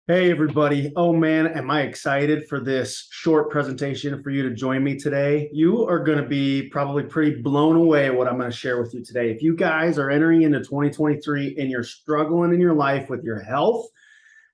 Hey, everybody. Oh, man, am I excited for this short presentation for you to join me today. You are going to be probably pretty blown away what I'm going to share with you today. If you guys are entering into 2023 and you're struggling in your life with your health,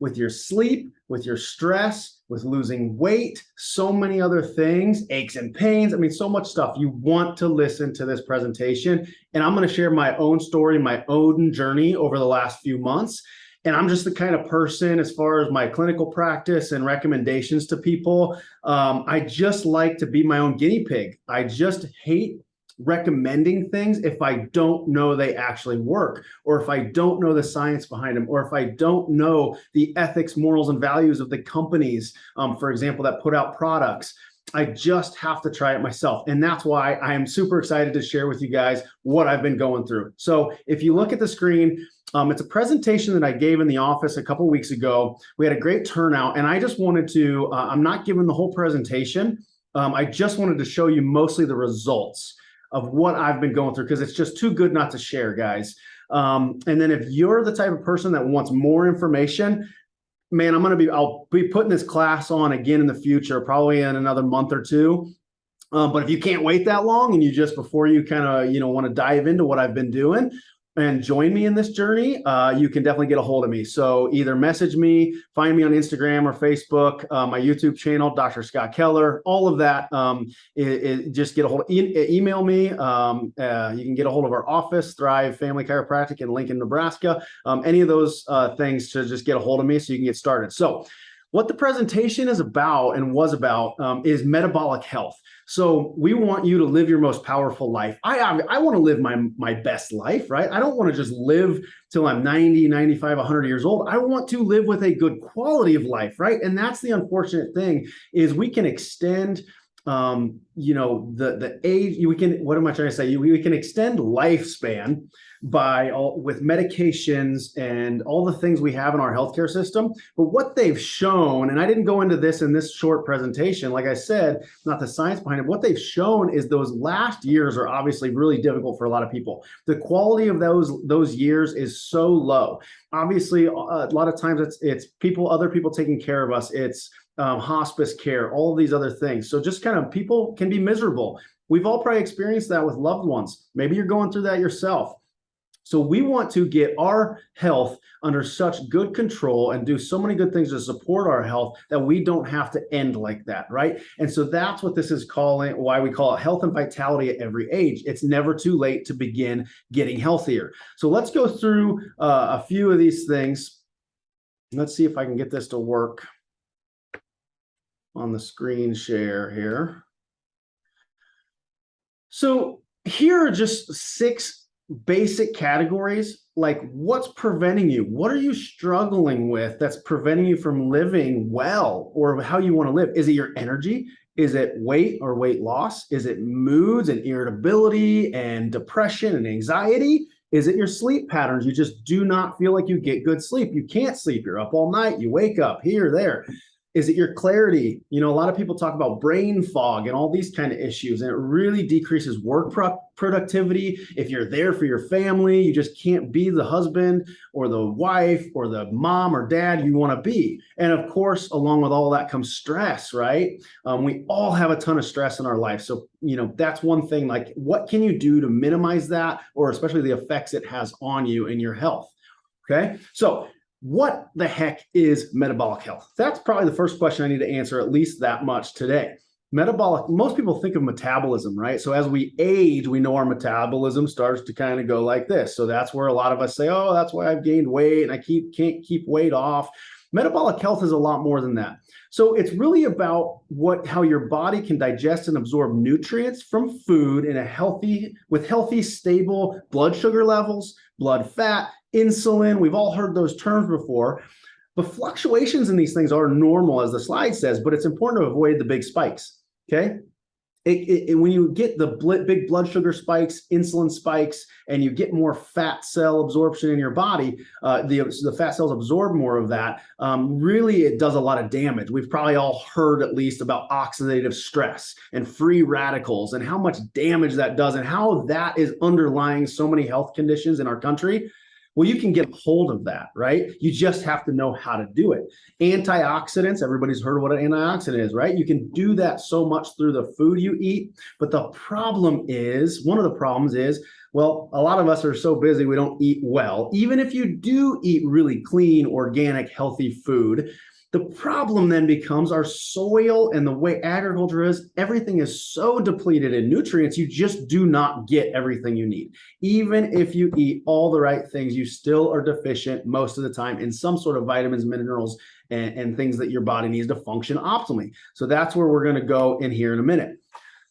with your sleep, with your stress, with losing weight, so many other things, aches and pains. I mean, so much stuff. You want to listen to this presentation. And I'm going to share my own story, my own journey over the last few months. And I'm just the kind of person, as far as my clinical practice and recommendations to people, I just like to be my own guinea pig. I just hate recommending things if I don't know they actually work, or if I don't know the science behind them, or if I don't know the ethics, morals, and values of the companies, for example, that put out products. I just have to try it myself. And that's why I am super excited to share with you guys what I've been going through. So if you look at the screen, it's a presentation that I gave in the office a couple weeks ago. We had a great turnout, and I just wanted to, I'm not giving the whole presentation. I just wanted to show you mostly the results of what I've been going through, because it's just too good not to share, guys. And then if you're the type of person that wants more information, man, I'll be putting this class on again in the future, probably in another month or two. But if you can't wait that long and you just, before you kind of, want to dive into what I've been doing and join me in this journey, you can definitely get a hold of me. So either message me, find me on Instagram or Facebook, my YouTube channel, Dr. Scott Keller, all of that. Just get a hold of, email me. You can get a hold of our office, Thrive Family Chiropractic in Lincoln, Nebraska. Any of those things to just get a hold of me so you can get started. So what the presentation is about and was about is metabolic health. So we want you to live your most powerful life. I want to live my best life, right? I don't want to just live till I'm 90, 95, 100 years old. I want to live with a good quality of life, right? And that's the unfortunate thing, is we can extend the age. What am I trying to say? We can extend lifespan with medications and all the things we have in our healthcare system. But what they've shown, and I didn't go into this in this short presentation, like I said, not the science behind it. What they've shown is those last years are obviously really difficult for a lot of people. The quality of those years is so low. Obviously, a lot of times it's other people taking care of us. It's hospice care, all of these other things. So just kind of, people can be miserable. We've all probably experienced that with loved ones. Maybe you're going through that yourself. So we want to get our health under such good control and do so many good things to support our health that we don't have to end like that, right? And so that's what this is why we call it health and vitality at every age. It's never too late to begin getting healthier. So let's go through a few of these things. Let's see if I can get this to work on the screen share here. So here are just 6 basic categories, like what's preventing you? What are you struggling with that's preventing you from living well, or how you want to live? Is it your energy? Is it weight or weight loss? Is it moods and irritability and depression and anxiety? Is it your sleep patterns? You just do not feel like you get good sleep. You can't sleep. You're up all night. You wake up here, there. Is it your clarity? A lot of people talk about brain fog and all these kind of issues, and it really decreases work productivity. If you're there for your family, you just can't be the husband or the wife or the mom or dad you want to be. And of course, along with all that comes stress, right? We all have a ton of stress in our life. So, that's one thing. Like, what can you do to minimize that, or especially the effects it has on you and your health? Okay. So what the heck is metabolic health? That's probably the first question I need to answer, at least that much today. Most people think of metabolism, right? So as we age, we know our metabolism starts to kind of go like this. So that's where a lot of us say, oh, that's why I've gained weight and I can't keep weight off. Metabolic health is a lot more than that. So it's really about how your body can digest and absorb nutrients from food with healthy, stable blood sugar levels, blood fat, insulin. We've all heard those terms before, but fluctuations in these things are normal, as the slide says, but it's important to avoid the big spikes, okay? When you get the big blood sugar spikes, insulin spikes, and you get more fat cell absorption in your body, the fat cells absorb more of that. Really, it does a lot of damage. We've probably all heard at least about oxidative stress and free radicals and how much damage that does and how that is underlying so many health conditions in our country. Well, you can get a hold of that, right? You just have to know how to do it. Antioxidants, everybody's heard of what an antioxidant is, right? You can do that so much through the food you eat. But the problem is, one of the problems is, well, a lot of us are so busy, we don't eat well. Even if you do eat really clean, organic, healthy food, the problem then becomes our soil and the way agriculture is, everything is so depleted in nutrients, you just do not get everything you need. Even if you eat all the right things, you still are deficient most of the time in some sort of vitamins, minerals, and things that your body needs to function optimally. So that's where we're going to go in here in a minute.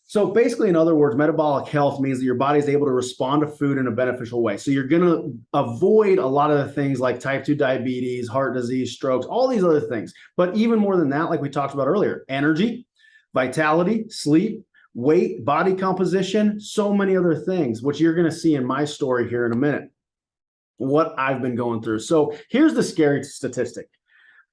So basically, in other words, metabolic health means that your body is able to respond to food in a beneficial way. So you're going to avoid a lot of the things like type 2 diabetes, heart disease, strokes, all these other things. But even more than that, like we talked about earlier, energy, vitality, sleep, weight, body composition, so many other things, which you're going to see in my story here in a minute, what I've been going through. So here's the scary statistic.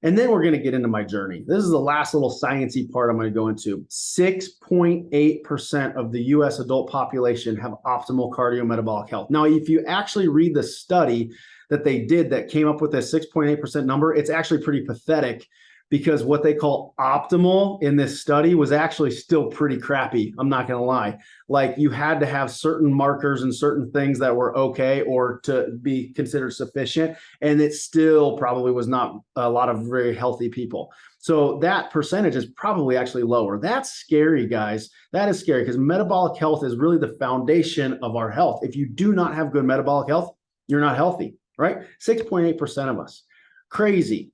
And then we're going to get into my journey. This is the last little sciencey part I'm going to go into. 6.8% of the US adult population have optimal cardiometabolic health. Now, if you actually read the study that they did that came up with this 6.8% number, it's actually pretty pathetic, because what they call optimal in this study was actually still pretty crappy. I'm not going to lie. Like, you had to have certain markers and certain things that were okay or to be considered sufficient. And it still probably was not a lot of very healthy people. So that percentage is probably actually lower. That's scary, guys. That is scary, because metabolic health is really the foundation of our health. If you do not have good metabolic health, you're not healthy, right? 6.8% of us. Crazy.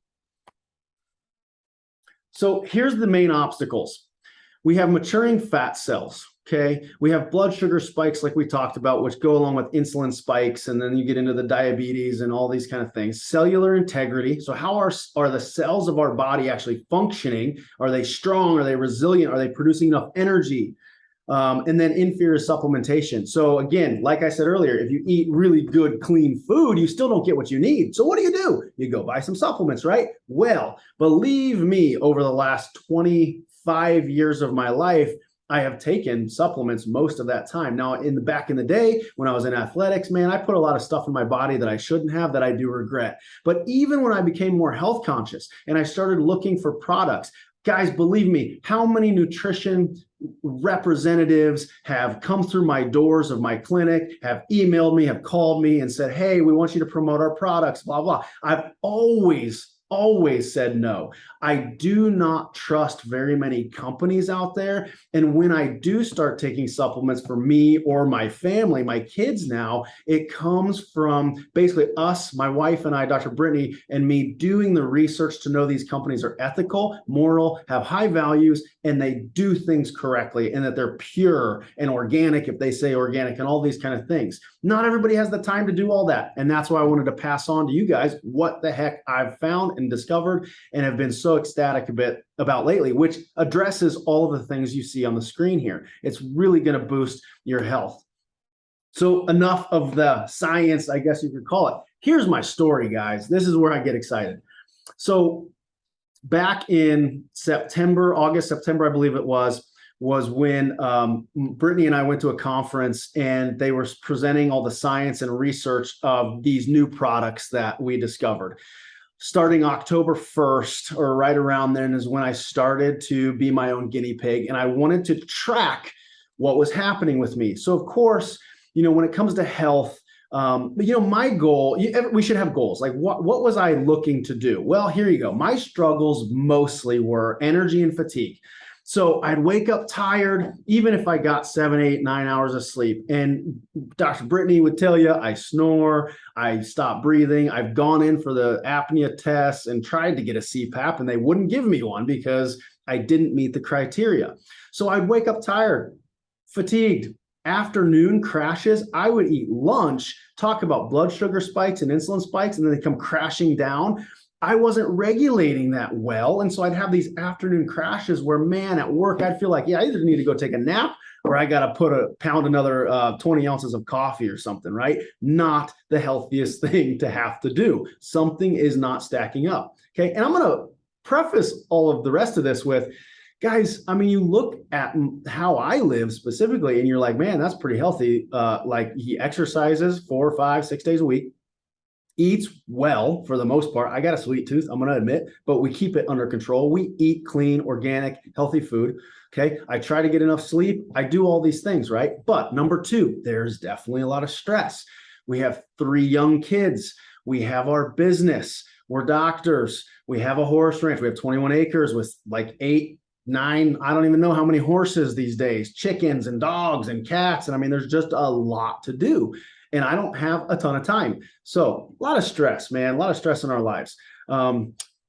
So here's the main obstacles. We have maturing fat cells, okay? We have blood sugar spikes like we talked about, which go along with insulin spikes, and then you get into the diabetes and all these kind of things. Cellular integrity. So how are the cells of our body actually functioning? Are they strong? Are they resilient? Are they producing enough energy? And then inferior supplementation. So again, like I said earlier, if you eat really good, clean food, you still don't get what you need. So what do? You go buy some supplements, right? Well, believe me, over the last 25 years of my life, I have taken supplements most of that time. Now, back in the day, when I was in athletics, man, I put a lot of stuff in my body that I shouldn't have, that I do regret. But even when I became more health conscious and I started looking for products, guys, believe me, how many nutrition representatives have come through my doors of my clinic, have emailed me, have called me and said, hey, we want you to promote our products, blah, blah. I've always said no. I do not trust very many companies out there. And when I do start taking supplements for me or my family, my kids now, it comes from basically us, my wife and I, Dr. Brittany, and me doing the research to know these companies are ethical, moral, have high values, and they do things correctly, and that they're pure and organic, if they say organic, and all these kind of things. Not everybody has the time to do all that. And that's why I wanted to pass on to you guys what the heck I've found and discovered and have been so ecstatic about lately, which addresses all of the things you see on the screen here. It's really going to boost your health. So enough of the science, I guess you could call it. Here's my story, guys. This is where I get excited. So back in August, September, I believe it was when Brittany and I went to a conference, and they were presenting all the science and research of these new products that we discovered. Starting October 1st, or right around then, is when I started to be my own guinea pig, and I wanted to track what was happening with me. So of course, when it comes to health, my goal, we should have goals. Like what was I looking to do? Well, here you go. My struggles mostly were energy and fatigue. So I'd wake up tired, even if I got 7, 8, 9 hours of sleep. And Dr. Brittany would tell you, I snore, I stop breathing. I've gone in for the apnea tests and tried to get a CPAP, and they wouldn't give me one because I didn't meet the criteria. So I'd wake up tired, fatigued. Afternoon crashes, I would eat lunch, talk about blood sugar spikes and insulin spikes, and then they come crashing down. I wasn't regulating that well. And so I'd have these afternoon crashes where, man, at work, I'd feel like, I either need to go take a nap or I got to pound another 20 ounces of coffee or something, right? Not the healthiest thing to have to do. Something is not stacking up. Okay. And I'm going to preface all of the rest of this with, guys, you look at how I live specifically, and you're like, man, that's pretty healthy. Like, he exercises 4, 5, 6 days a week. eats well for the most part. I got a sweet tooth, I'm going to admit, but we keep it under control. We eat clean, organic, healthy food. Okay. I try to get enough sleep. I do all these things, right? But number two, there's definitely a lot of stress. We have 3 young kids. We have our business. We're doctors. We have a horse ranch. We have 21 acres with like 8, 9, I don't even know how many horses these days, chickens and dogs and cats. And I mean, there's just a lot to do. And I don't have a ton of time. So a lot of stress, man, a lot of stress in our lives.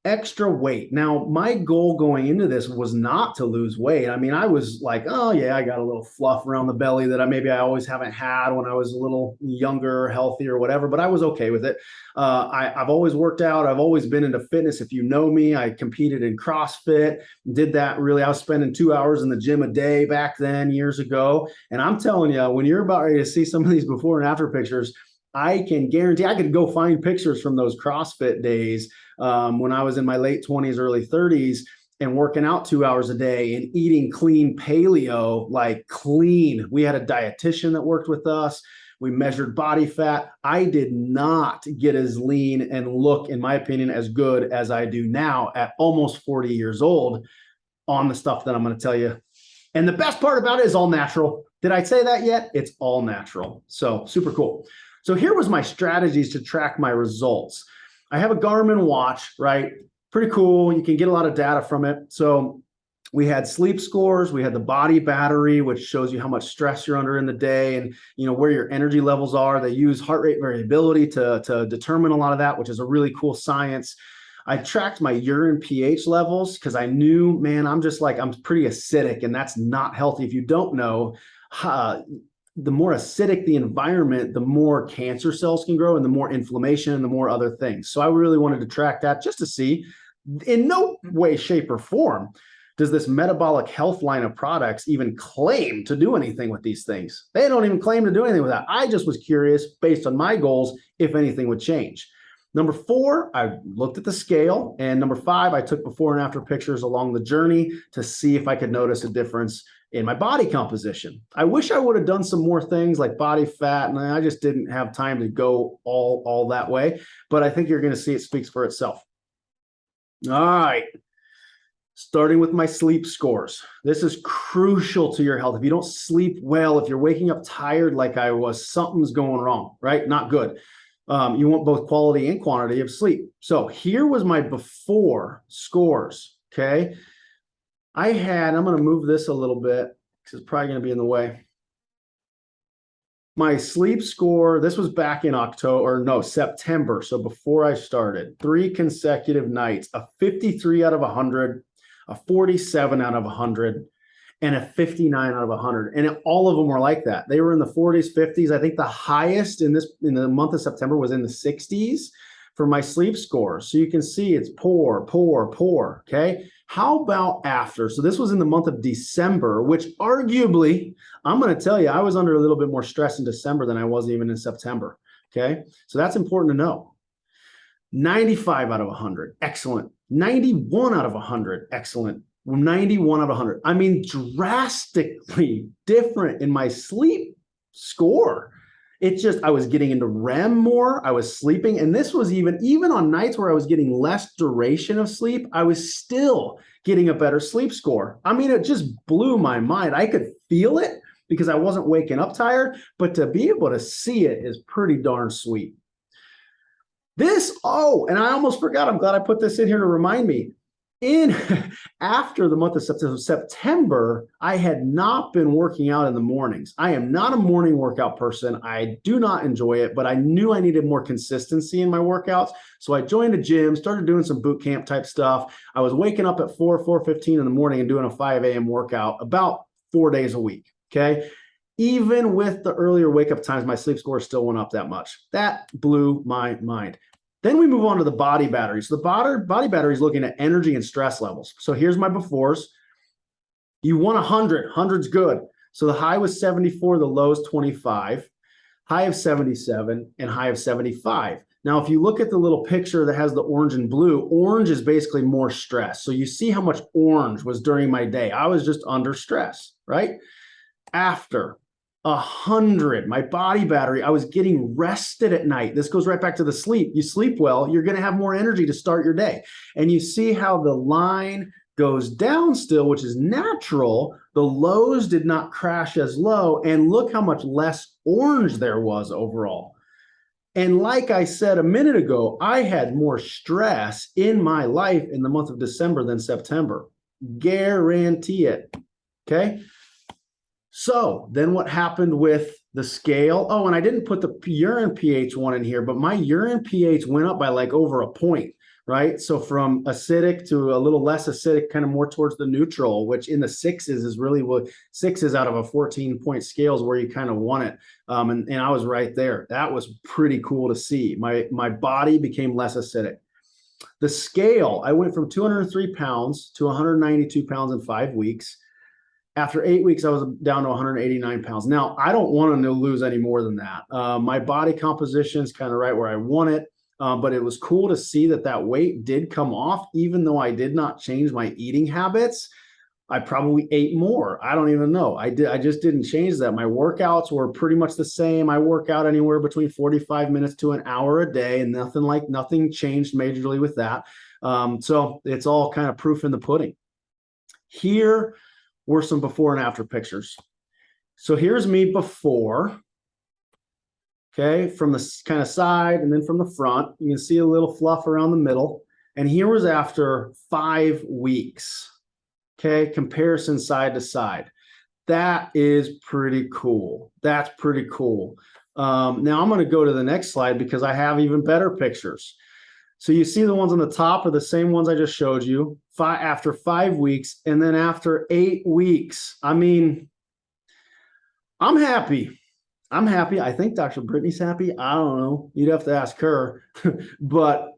Extra weight. Now, my goal going into this was not to lose weight. I mean, I was like, oh yeah, I got a little fluff around the belly that I always haven't had when I was a little younger, healthy or whatever, but I was okay with it. I've always worked out. I've always been into fitness. If you know me, I competed in CrossFit, did that really. I was spending 2 hours in the gym a day back then years ago. And I'm telling you, when you're about ready to see some of these before and after pictures, I can guarantee I could go find pictures from those CrossFit days when I was in my late 20s, early 30s, and working out 2 hours a day and eating clean paleo, like clean. We had a dietitian that worked with us. We measured body fat. I did not get as lean and look, in my opinion, as good as I do now at almost 40 years old on the stuff that I'm going to tell you. And the best part about it is all natural. Did I say that yet? It's all natural. So super cool. So here was my strategies to track my results. I have a Garmin watch, right? Pretty cool. You can get a lot of data from it. So we had sleep scores, we had the body battery, which shows you how much stress you're under in the day and where your energy levels are. They use heart rate variability to determine a lot of that, which is a really cool science. I tracked my urine pH levels because I knew, man, I'm pretty acidic, and that's not healthy. If you don't know, the more acidic the environment, the more cancer cells can grow and the more inflammation and the more other things. So I really wanted to track that just to see. In no way, shape, or form does this Metabolic Health line of products even claim to do anything with these things. They don't even claim to do anything with that. I just was curious, based on my goals, if anything would change. Number 4, I looked at the scale. And number 5, I took before and after pictures along the journey to see if I could notice a difference in my body composition. I wish I would have done some more things like body fat, and I just didn't have time to go all that way. But I think you're going to see it speaks for itself. All right. Starting with my sleep scores. This is crucial to your health. If you don't sleep well, if you're waking up tired like I was, something's going wrong, right? Not good. You want both quality and quantity of sleep. So here was my before scores, okay? I'm going to move this a little bit because it's probably going to be in the way. My sleep score, this was back in September. So before I started, 3 consecutive nights, a 53 out of 100, a 47 out of 100, and a 59 out of 100. And all of them were like that. They were in the 40s, 50s. I think the highest in the month of September was in the 60s for my sleep scores. So you can see it's poor, poor, poor, okay? How about after? So this was in the month of December, which arguably, I'm going to tell you, I was under a little bit more stress in December than I was even in September, okay? So that's important to know. 95 out of 100, excellent. 91 out of 100, excellent. 91 out of 100. I mean, drastically different in my sleep score. It's just, I was getting into REM more. I was sleeping. And this was even on nights where I was getting less duration of sleep, I was still getting a better sleep score. I mean, it just blew my mind. I could feel it because I wasn't waking up tired, but to be able to see it is pretty darn sweet. And I almost forgot. I'm glad I put this in here to remind me. After the month of September, I had not been working out in the mornings. I am not a morning workout person. I do not enjoy it, but I knew I needed more consistency in my workouts. So I joined a gym, started doing some boot camp type stuff. I was waking up at 4:15 in the morning and doing a 5 a.m. workout about 4 days a week. Okay. Even with the earlier wake up times, my sleep score still went up that much. That blew my mind. Then we move on to the body battery. So the body battery is looking at energy and stress levels. So here's my befores. You want 100. 100's good. So the high was 74, the low is 25, high of 77, and high of 75. Now, if you look at the little picture that has the orange and blue, orange is basically more stress. So you see how much orange was during my day. I was just under stress, right? After. 100. My body battery, I was getting rested at night. This goes right back to the sleep. You sleep well, you're going to have more energy to start your day. And you see how the line goes down still, which is natural. The lows did not crash as low. And look how much less orange there was overall. And like I said a minute ago, I had more stress in my life in the month of December than September. Guarantee it. Okay. So then what happened with the scale? Oh, and I didn't put the urine pH one in here, but my urine pH went up by like over a point, right? So from acidic to a little less acidic, kind of more towards the neutral, which in the sixes is really what 6 out of a 14-point scale is where you kind of want it. And I was right there. That was pretty cool to see. My body became less acidic. The scale, I went from 203 pounds to 192 pounds in 5 weeks. After 8 weeks, I was down to 189 pounds. Now, I don't want to lose any more than that. My body composition is kind of right where I want it, but it was cool to see that weight did come off, even though I did not change my eating habits. I probably ate more. I don't even know. I just didn't change that. My workouts were pretty much the same. I work out anywhere between 45 minutes to an hour a day, and nothing changed majorly with that. So it's all kind of proof in the pudding. Here were some before and after pictures. So here's me before, okay, from the kind of side and then from the front. You can see a little fluff around the middle. And here was after 5 weeks, okay, comparison side to side. That is pretty cool. That's pretty cool. Now I'm going to go to the next slide because I have even better pictures. So you see the ones on the top are the same ones I just showed you after 5 weeks, and then after 8 weeks. I mean, I'm happy. I'm happy. I think Dr. Brittany's happy. I don't know. You'd have to ask her. But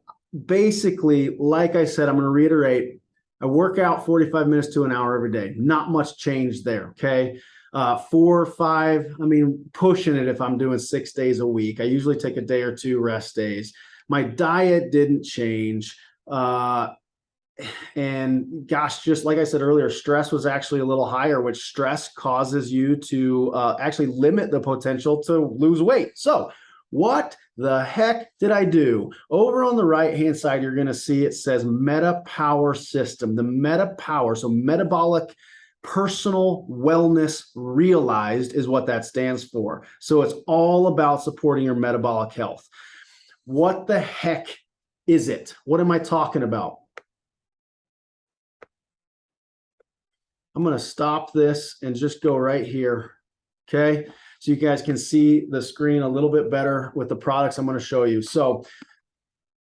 basically, like I said, I'm going to reiterate, I work out 45 minutes to an hour every day. Not much change there, okay? 4 or 5, I mean, pushing it if I'm doing 6 days a week. I usually take a day or 2 rest days. My diet didn't change. And gosh, just like I said earlier, stress was actually a little higher, which stress causes you to actually limit the potential to lose weight. So what the heck did I do? Over on the right-hand side, you're going to see it says Meta Power System, the Meta Power. So metabolic personal wellness realized is what that stands for. So it's all about supporting your metabolic health. What the heck is it? What am I talking about? I'm going to stop this and just go right here. Okay. So you guys can see the screen a little bit better with the products I'm going to show you. So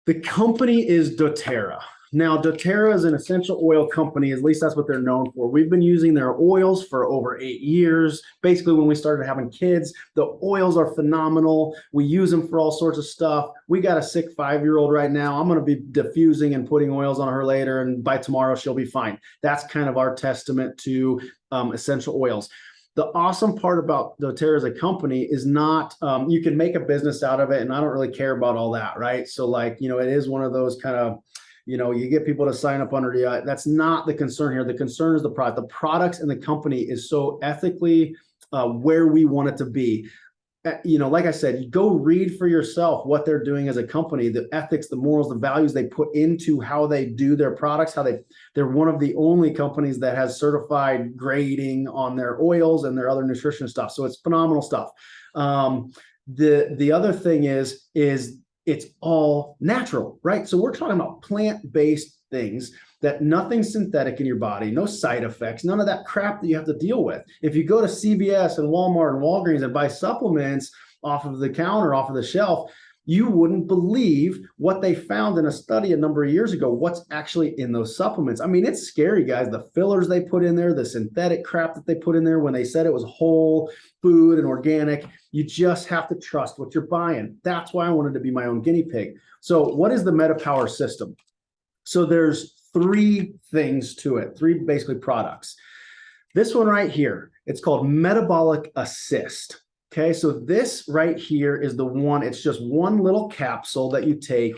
the company is doTERRA. Now, doTERRA is an essential oil company. At least that's what they're known for. We've been using their oils for over 8 years. Basically, when we started having kids, the oils are phenomenal. We use them for all sorts of stuff. We got a sick 5-year-old right now. I'm going to be diffusing and putting oils on her later, and by tomorrow, she'll be fine. That's kind of our testament to essential oils. The awesome part about doTERRA as a company is not, you can make a business out of it, and I don't really care about all that, right? So like, it is one of those kind of, you get people to sign up under the, that's not the concern here. The concern is the product. The products and the company is so ethically where we want it to be. Like I said, you go read for yourself what they're doing as a company, the ethics, the morals, the values they put into how they do their products, they're one of the only companies that has certified grading on their oils and their other nutrition stuff. So it's phenomenal stuff. The other thing is it's all natural, right? So we're talking about plant-based things, that nothing synthetic in your body, no side effects, none of that crap that you have to deal with. If you go to CVS and Walmart and Walgreens and buy supplements off of the counter, off of the shelf, you wouldn't believe what they found in a study a number of years ago, what's actually in those supplements. I mean, it's scary, guys. The fillers they put in there, the synthetic crap that they put in there when they said it was whole food and organic. You just have to trust what you're buying. That's why I wanted to be my own guinea pig. So what is the MetaPower system? So there's 3 things to it, 3 basically products. This one right here, it's called Metabolic Assist. Okay, so this right here is the one, it's just one little capsule that you take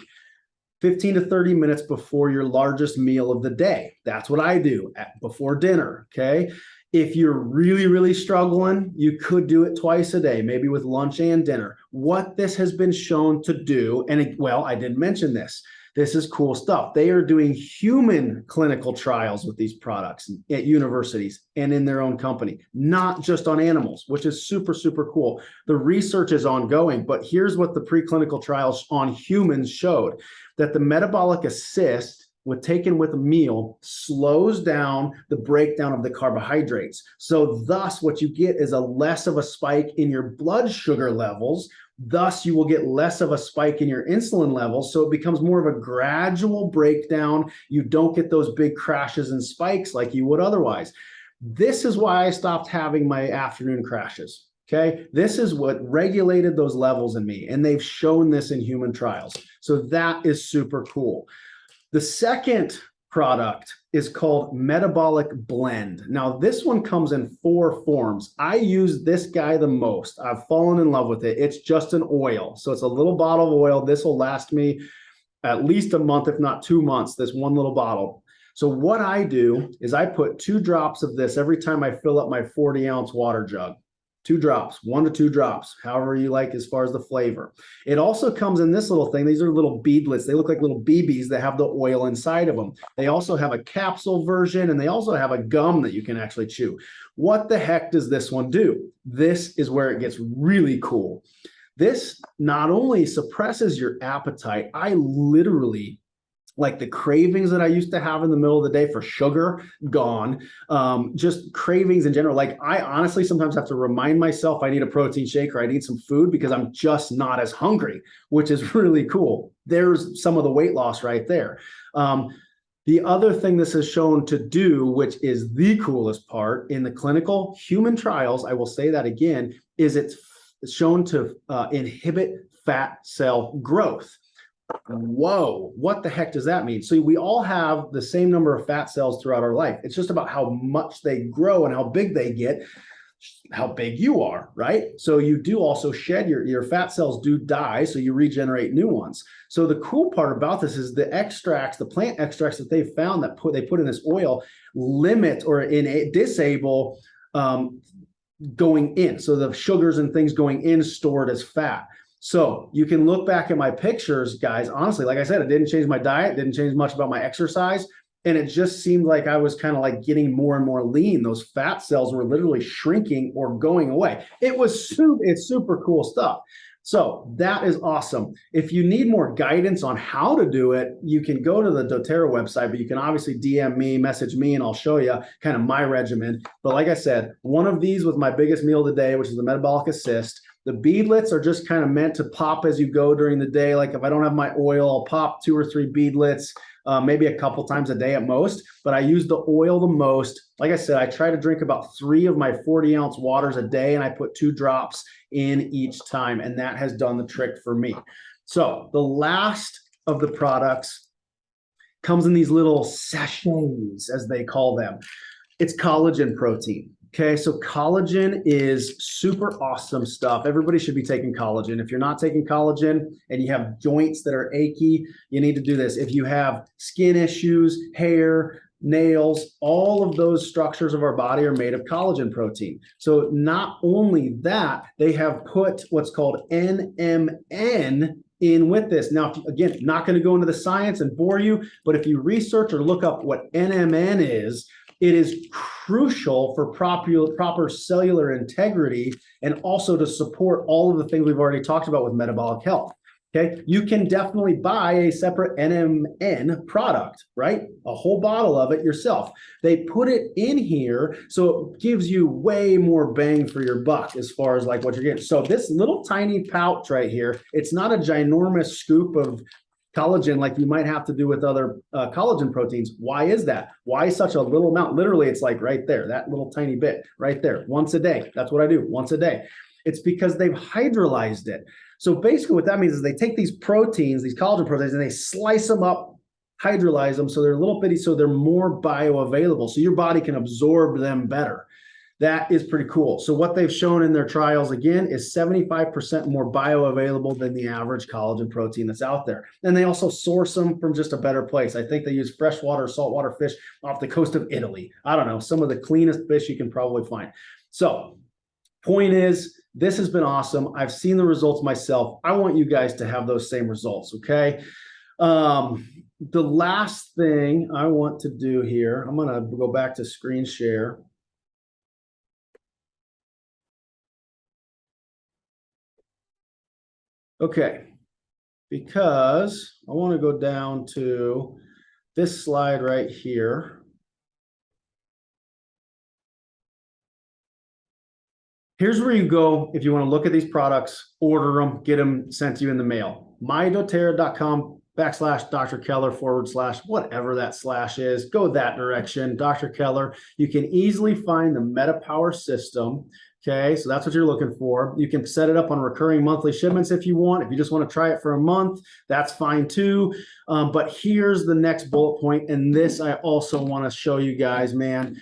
15 to 30 minutes before your largest meal of the day. That's what I do before dinner, okay? If you're really, really struggling, you could do it twice a day, maybe with lunch and dinner. What this has been shown to do, and well, I did mention this. This is cool stuff. They are doing human clinical trials with these products at universities and in their own company, not just on animals, which is super, super cool. The research is ongoing, but here's what the preclinical trials on humans showed, that the metabolic assist taken with a meal slows down the breakdown of the carbohydrates. So thus what you get is a less of a spike in your blood sugar levels. Thus you will get less of a spike in your insulin levels. So it becomes more of a gradual breakdown. You don't get those big crashes and spikes like you would otherwise. This is why I stopped having my afternoon crashes. Okay, this is what regulated those levels in me, and they've shown this in human trials. So that is super cool. The second product is called Metabolic Blend. Now, this one comes in 4 forms. I use this guy the most. I've fallen in love with it. It's just an oil. So it's a little bottle of oil. This will last me at least a month, if not 2 months, this one little bottle. So what I do is I put 2 drops of this every time I fill up my 40-ounce water jug. 2 drops, 1 to 2 drops, however you like as far as the flavor. It also comes in this little thing. These are little beadlets. They look like little BBs that have the oil inside of them. They also have a capsule version, and they also have a gum that you can actually chew. What the heck does this one do? This is where it gets really cool. This not only suppresses your appetite, I literally, like the cravings that I used to have in the middle of the day for sugar, gone. Just cravings in general. Like I honestly sometimes have to remind myself I need a protein shake or I need some food because I'm just not as hungry, which is really cool. There's some of the weight loss right there. The other thing this is shown to do, which is the coolest part in the clinical human trials, I will say that again, is it's shown to inhibit fat cell growth. Whoa, what the heck does that mean? So we all have the same number of fat cells throughout our life. It's just about how much they grow and how big they get, how big you are, right? So you do also shed your fat cells do die, so you regenerate new ones. So the cool part about this is the extracts, the plant extracts that they've found that they put in this oil limit or disable going in. So the sugars and things going in stored as fat. So you can look back at my pictures, guys. Honestly, like I said, it didn't change my diet, didn't change much about my exercise. And it just seemed like I was kind of like getting more and more lean. Those fat cells were literally shrinking or going away. It's super cool stuff. So that is awesome. If you need more guidance on how to do it, you can go to the doTERRA website, but you can obviously DM me, message me, and I'll show you kind of my regimen. But like I said, one of these was my biggest meal of the day, which is the Metabolic Assist. The beadlets are just kind of meant to pop as you go during the day. Like if I don't have my oil, I'll pop 2 or 3 beadlets, maybe a couple times a day at most. But I use the oil the most. Like I said, I try to drink about 3 of my 40-ounce waters a day, and I put 2 drops in each time, and that has done the trick for me. So the last of the products comes in these little sachets, as they call them. It's collagen protein. Okay, so collagen is super awesome stuff. Everybody should be taking collagen. If you're not taking collagen and you have joints that are achy, you need to do this. If you have skin issues, hair, nails, all of those structures of our body are made of collagen protein. So not only that, they have put what's called NMN in with this. Now, again, not going to go into the science and bore you, but if you research or look up what NMN is, it is crucial for proper cellular integrity and also to support all of the things we've already talked about with metabolic health. Okay, you can definitely buy a separate NMN product, right? A whole bottle of it yourself. They put it in here so it gives you way more bang for your buck as far as like what you're getting. So this little tiny pouch right here, it's not a ginormous scoop of collagen like you might have to do with other collagen proteins. Why is that? Why such a little amount? Literally, it's like right there, that little tiny bit right there, once a day. That's what I do, once a day. It's because they've hydrolyzed it. So basically what that means is they take these proteins, these collagen proteins, and they slice them up, hydrolyze them so they're little bitty, so they're more bioavailable, so your body can absorb them better. That is pretty cool. So what they've shown in their trials, again, is 75% more bioavailable than the average collagen protein that's out there. And they also source them from just a better place. I think they use freshwater, saltwater fish off the coast of Italy. I don't know, some of the cleanest fish you can probably find. So point is, this has been awesome. I've seen the results myself. I want you guys to have those same results, okay? The last thing I want to do here, I'm going to go back to screen share. Okay, because I want to go down to this slide right here. Here's where you go if you want to look at these products, order them, get them sent to you in the mail. mydoterra.com/Dr. Keller / whatever that slash is. Go that direction, Dr. Keller. You can easily find the MetaPower system. Okay, so that's what you're looking for. You can set it up on recurring monthly shipments if you want. If you just want to try it for a month, that's fine too. But here's the next bullet point, and this I also want to show you guys, man.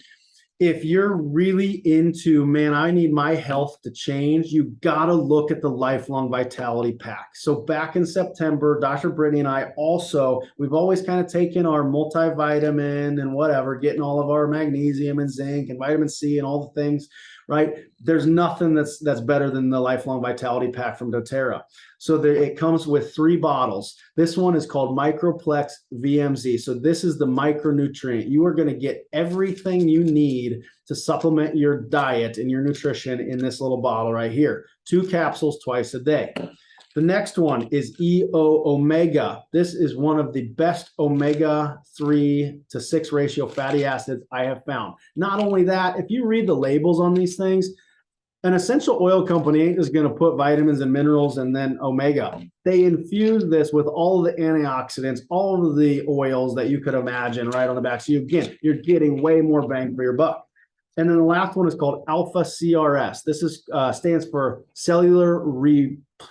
If you're really into, man, I need my health to change, you got to look at the Lifelong Vitality Pack. So back in September, Dr. Brittany and I also, we've always kind of taken our multivitamin and whatever, getting all of our magnesium and zinc and vitamin C and all the things, right? There's nothing that's better than the Lifelong Vitality Pack from doTERRA. So it comes with 3 bottles. This one is called Microplex VMZ. So this is the micronutrient. You are going to get everything you need to supplement your diet and your nutrition in this little bottle right here. 2 capsules twice a day. The next one is EO Omega. This is one of the best omega-3 to 6 ratio fatty acids I have found. Not only that, if you read the labels on these things, an essential oil company is going to put vitamins and minerals and then omega. They infuse this with all of the antioxidants, all of the oils that you could imagine right on the back. So again, you're getting way more bang for your buck. And then the last one is called Alpha CRS. This is stands for Cellular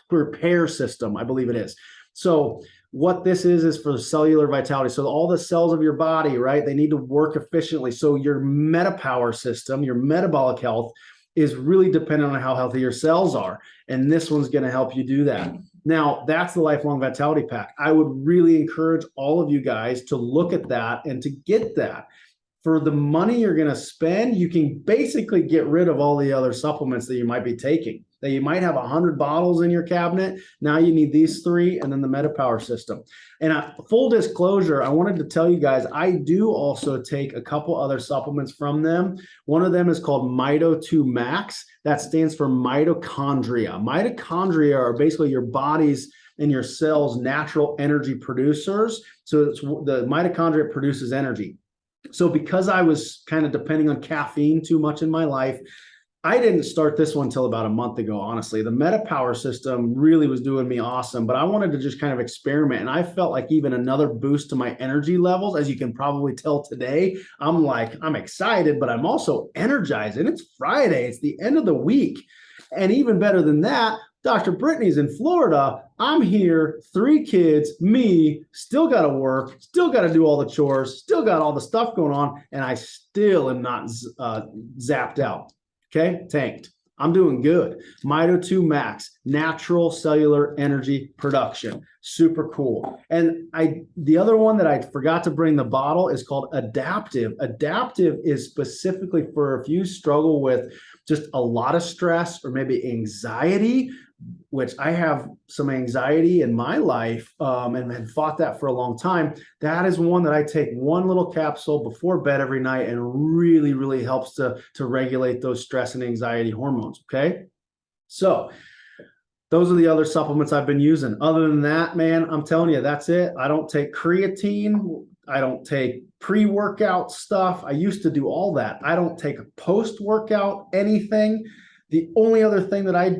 Repair System, I believe it is. So what this is for cellular vitality. So all the cells of your body, right, they need to work efficiently. So your MetaPower system, your metabolic health, is really dependent on how healthy your cells are. And this one's going to help you do that. Now, that's the Lifelong Vitality Pack. I would really encourage all of you guys to look at that and to get that. For the money you're going to spend, you can basically get rid of all the other supplements that you might be taking. That you might have 100 bottles in your cabinet. Now you need these 3 and then the MetaPower system. And full disclosure, I wanted to tell you guys, I do also take a couple other supplements from them. One of them is called Mito2 Max. That stands for mitochondria. Mitochondria are basically your body's and your cells' natural energy producers. So the mitochondria produces energy. So because I was kind of depending on caffeine too much in my life, I didn't start this one until about a month ago, honestly. The MetaPower system really was doing me awesome, but I wanted to just kind of experiment. And I felt like even another boost to my energy levels, as you can probably tell today, I'm excited, but I'm also energized. And it's Friday, it's the end of the week. And even better than that, Dr. Brittany's in Florida. I'm here, 3 kids, me, still got to work, still got to do all the chores, still got all the stuff going on, and I still am not zapped out. Okay, tanked. I'm doing good. Mito2 Max, natural cellular energy production. Super cool. And the other one that I forgot to bring the bottle is called Adaptive. Adaptive is specifically for if you struggle with just a lot of stress or maybe anxiety, which I have some anxiety in my life and have fought that for a long time. That is one that I take 1 little capsule before bed every night and really, really helps to regulate those stress and anxiety hormones, okay? So those are the other supplements I've been using. Other than that, man, I'm telling you, that's it. I don't take creatine. I don't take pre-workout stuff. I used to do all that. I don't take a post-workout anything. The only other thing that I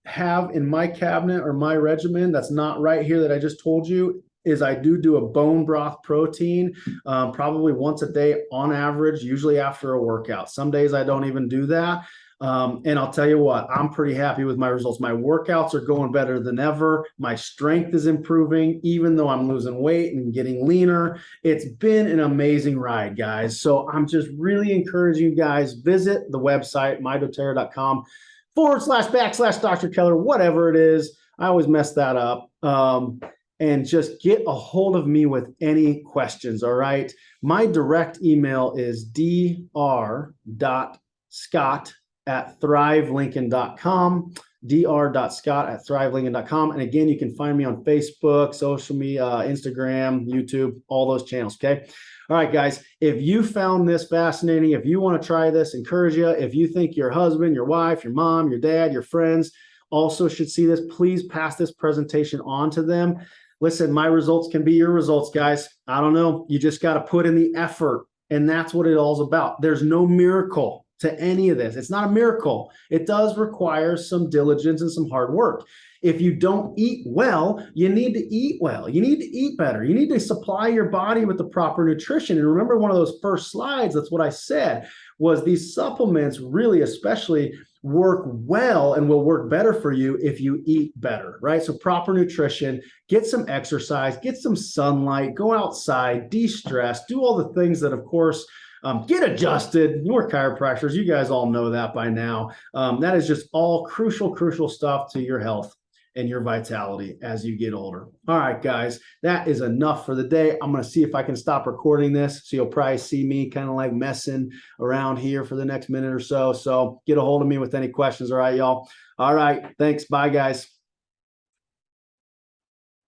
have in my cabinet or my regimen that's not right here that I just told you is I do a bone broth protein probably once a day on average, usually after a workout. Some days I don't even do that. And I'll tell you what, I'm pretty happy with my results. My workouts are going better than ever. My strength is improving, even though I'm losing weight and getting leaner. It's been an amazing ride, guys. So I'm just really encouraging you guys, visit the website, mydoterra.com// Dr. Keller, whatever it is. I always mess that up. And just get a hold of me with any questions. All right. My direct email is dr.scott@thrivelincoln.com, dr.scott@thrivelincoln.com. And again, you can find me on Facebook, social media, Instagram, YouTube, all those channels. Okay. All right, guys, if you found this fascinating, if you want to try this, encourage you. If you think your husband, your wife, your mom, your dad, your friends also should see this, please pass this presentation on to them. Listen, my results can be your results, guys. I don't know. You just got to put in the effort. And that's what it all's about. There's no miracle to any of this. It's not a miracle. It does require some diligence and some hard work. If you don't eat well, you need to eat well. You need to eat better. You need to supply your body with the proper nutrition. And remember one of those first slides, that's what I said, was these supplements really especially work well and will work better for you if you eat better, right? So proper nutrition, get some exercise, get some sunlight, go outside, de-stress, do all the things that, of course, get adjusted. You're chiropractors. You guys all know that by now. That is just all crucial stuff to your health and your vitality as you get older. All right, guys, that is enough for the day. I'm going to see if I can stop recording this. So you'll probably see me kind of like messing around here for the next minute or so. So get a hold of me with any questions. All right, y'all. All right. Thanks. Bye, guys.